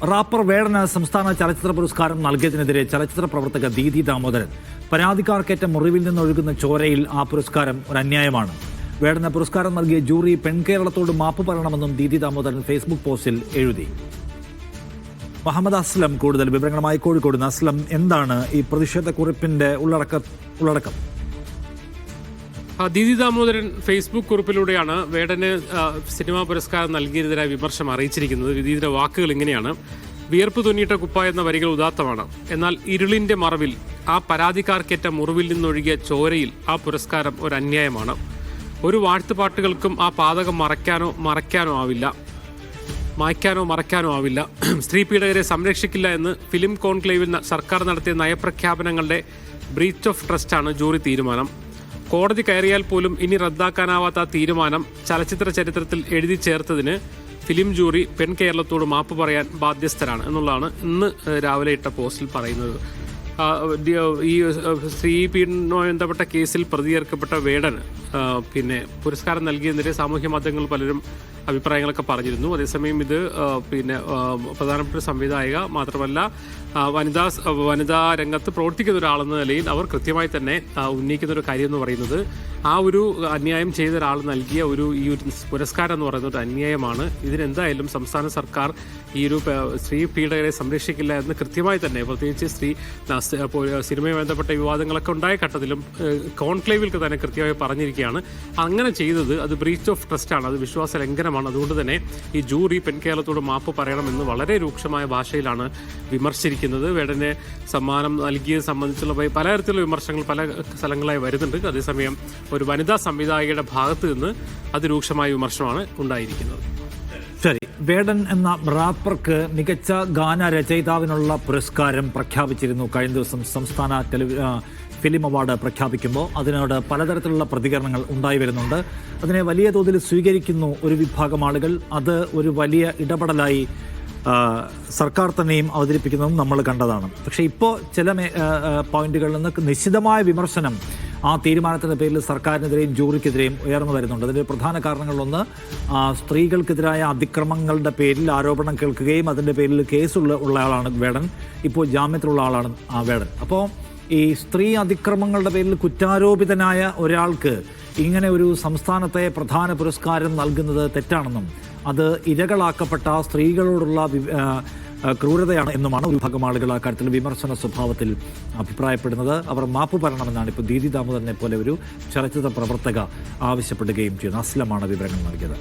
Wrapper വേടന് സംസ്ഥാന ചലച്ചിത്ര പുരസ്കാരം നൽകിയതിനെതിരെ ചലച്ചിത്ര പ്രവർത്തക ദീദി ദാമോദരൻ. പരാതിക്കാർക്കേറ്റ മുറിവിൽ നിന്നൊഴുകുന്ന ചോരയിൽ ആ പുരസ്കാരം ഒരു അന്യായമാണ്. വേടന് പുരസ്കാരം നൽകിയ ജൂറി പെൺകേരളത്തോട് മാപ്പ് പറയണമെന്നും ദീദി ദാമോദരൻ ഫേസ്ബുക്ക് പോസ്റ്റിൽ എഴുതി. മുഹമ്മദ് അസ്ലം കൂടുതൽ വിവരങ്ങളുമായി കോഴിക്കോട്. അസ്ലം, എന്താണ് ഈ പ്രതിഷേധക്കുറിപ്പിന്റെ ഉള്ളടക്കം? ദീദി ദാമോദരൻ ഫേസ്ബുക്ക് കുറിപ്പിലൂടെയാണ് വേടന് സിനിമാ പുരസ്കാരം നൽകിയതിനെതിരായ വിമർശനം അറിയിച്ചിരിക്കുന്നത്. ദീദിയുടെ വാക്കുകൾ ഇങ്ങനെയാണ്: വിയർപ്പ് തുന്നിയിട്ട കുപ്പ എന്ന വരികൾ ഉദാത്തമാണ്. എന്നാൽ ഇരുളിന്റെ മറവിൽ ആ പരാതിക്കാർക്കേറ്റ മുറിവിൽ നിന്നൊഴുകിയ ചോരയിൽ ആ പുരസ്കാരം ഒരു അന്യായമാണ്. ഒരു വാഴ്ത്തുപാട്ടുകൾക്കും ആ പാതകം മായ്ക്കാനോ ആവില്ല. സ്ത്രീ പീഡകരെ സംരക്ഷിക്കില്ല എന്ന് ഫിലിം കോൺക്ലേവിൽ സർക്കാർ നടത്തിയ നയപ്രഖ്യാപനങ്ങളുടെ ബ്രീച്ച് ഓഫ് ട്രസ്റ്റാണ് ജൂറി തീരുമാനം. കോടതി കയറിയാൽ പോലും ഇനി റദ്ദാക്കാനാവാത്ത തീരുമാനം ചലച്ചിത്ര ചരിത്രത്തിൽ എഴുതി ചേർത്തതിന് ഫിലിം ജൂറി കേരളത്തോട് മാപ്പ് പറയാൻ ബാധ്യസ്ഥരാണ് എന്നുള്ളതാണ് ഇന്ന് രാവിലെ ഇട്ട പോസ്റ്റിൽ പറയുന്നത്. ഈ സ്ത്രീ പീഡനവുമായി ബന്ധപ്പെട്ട കേസിൽ പ്രതി ചേർക്കപ്പെട്ട വേടന് പുരസ്കാരം നൽകിയതിനെതിരെ സാമൂഹ്യ മാധ്യമങ്ങൾ പലരും അഭിപ്രായങ്ങളൊക്കെ പറഞ്ഞിരുന്നു. അതേസമയം ഇത് പ്രധാനപ്പെട്ട സംവിധായിക മാത്രമല്ല വനിതാ രംഗത്ത് പ്രവർത്തിക്കുന്ന ഒരാളെന്ന നിലയിൽ അവർ കൃത്യമായി തന്നെ ഉന്നയിക്കുന്ന ഒരു കാര്യം എന്ന് പറയുന്നത് ആ ഒരു അന്യായം ചെയ്ത ഒരാൾ നൽകിയ ഈ ഒരു പുരസ്കാരം എന്ന് പറയുന്നത് അന്യായമാണ്. ഇതിനെന്തായാലും സംസ്ഥാന സർക്കാർ ഈ ഒരു സ്ത്രീ പീഡകരെ സംരക്ഷിക്കില്ല എന്ന് കൃത്യമായി തന്നെ, പ്രത്യേകിച്ച് സിനിമയുമായി ബന്ധപ്പെട്ട വിവാദങ്ങളൊക്കെ ഉണ്ടായ ഘട്ടത്തിലും കോൺക്ലേവിൽ തന്നെ കൃത്യമായി പറഞ്ഞിരിക്കുകയാണ്. അങ്ങനെ ചെയ്തത് അത് ബ്രീച്ച് ഓഫ് ട്രസ്റ്റാണ്, അത് വിശ്വാസ ലംഘനമാണ്. അതുകൊണ്ട് തന്നെ ഈ ജൂറി കേരളത്തോട് മാപ്പ് പറയണമെന്ന് വളരെ രൂക്ഷമായ ഭാഷയിലാണ് വിമർശിച്ചിരിക്കുന്നത്. വേടന് സമ്മാനം നൽകിയത് സംബന്ധിച്ചുള്ള പലതരത്തിലുള്ള വിമർശനങ്ങൾ പല സ്ഥലങ്ങളായി വരുന്നുണ്ട്. അതേസമയം ഒരു വനിതാ സംവിധായകയുടെ ഭാഗത്ത് നിന്ന് അതിരൂക്ഷമായ വിമർശനമാണ് ഉണ്ടായിരിക്കുന്നത്. ശരി, വേടൻ എന്ന റാപ്പർക്ക് മികച്ച ഗാനരചയിതാവിനുള്ള പുരസ്കാരം പ്രഖ്യാപിച്ചിരുന്നു. കഴിഞ്ഞ ദിവസം സംസ്ഥാന ഫിലിം അവാർഡ് പ്രഖ്യാപിക്കുമ്പോൾ അതിനോട് പലതരത്തിലുള്ള പ്രതികരണങ്ങൾ ഉണ്ടായി വരുന്നുണ്ട്. അതിനെ വലിയ തോതിൽ സ്വീകരിക്കുന്നു ഒരു വിഭാഗം ആളുകൾ. അത് ഒരു വലിയ ഇടപെടലായി സർക്കാർ തന്നെയും അവതരിപ്പിക്കുന്നതും നമ്മൾ കണ്ടതാണ്. പക്ഷേ ഇപ്പോൾ ചില പോയിന്റുകളിൽ നിന്ന് നിശ്ചിതമായ വിമർശനം ആ തീരുമാനത്തിൻ്റെ പേരിൽ സർക്കാരിനെതിരെയും ജൂറിക്കെതിരെയും ഉയർന്നു വരുന്നുണ്ട്. അതിൻ്റെ പ്രധാന കാരണങ്ങളൊന്ന്, സ്ത്രീകൾക്കെതിരായ അതിക്രമങ്ങളുടെ പേരിൽ ആരോപണം കേൾക്കുകയും അതിൻ്റെ പേരിൽ കേസുള്ള ആളാണ് വേടൻ. ഇപ്പോൾ ജാമ്യത്തിലുള്ള ആളാണ് വേടൻ. അപ്പോൾ ഈ സ്ത്രീ അതിക്രമങ്ങളുടെ പേരിൽ കുറ്റാരോപിതനായ ഒരാൾക്ക് ഇങ്ങനെ ഒരു സംസ്ഥാനത്തെ പ്രധാന പുരസ്കാരം നൽകുന്നത് തെറ്റാണെന്നും അത് ഇരകളാക്കപ്പെട്ട സ്ത്രീകളോടുള്ള ക്രൂരതയാണ് എന്നുമാണ് ഒരു വിഭാഗം ആളുകൾ ആ കാര്യത്തിൽ വിമർശന സ്വഭാവത്തിൽ അഭിപ്രായപ്പെടുന്നത്. അവർ മാപ്പ് പറയണമെന്നാണ് ഇപ്പോൾ ദീദി ദാമോദരനെ പോലെ ഒരു ചലച്ചിത്ര പ്രവർത്തക ആവശ്യപ്പെടുകയും ചെയ്യുന്നത്. അസ്ലമാണ് വിവരങ്ങൾ നൽകിയത്.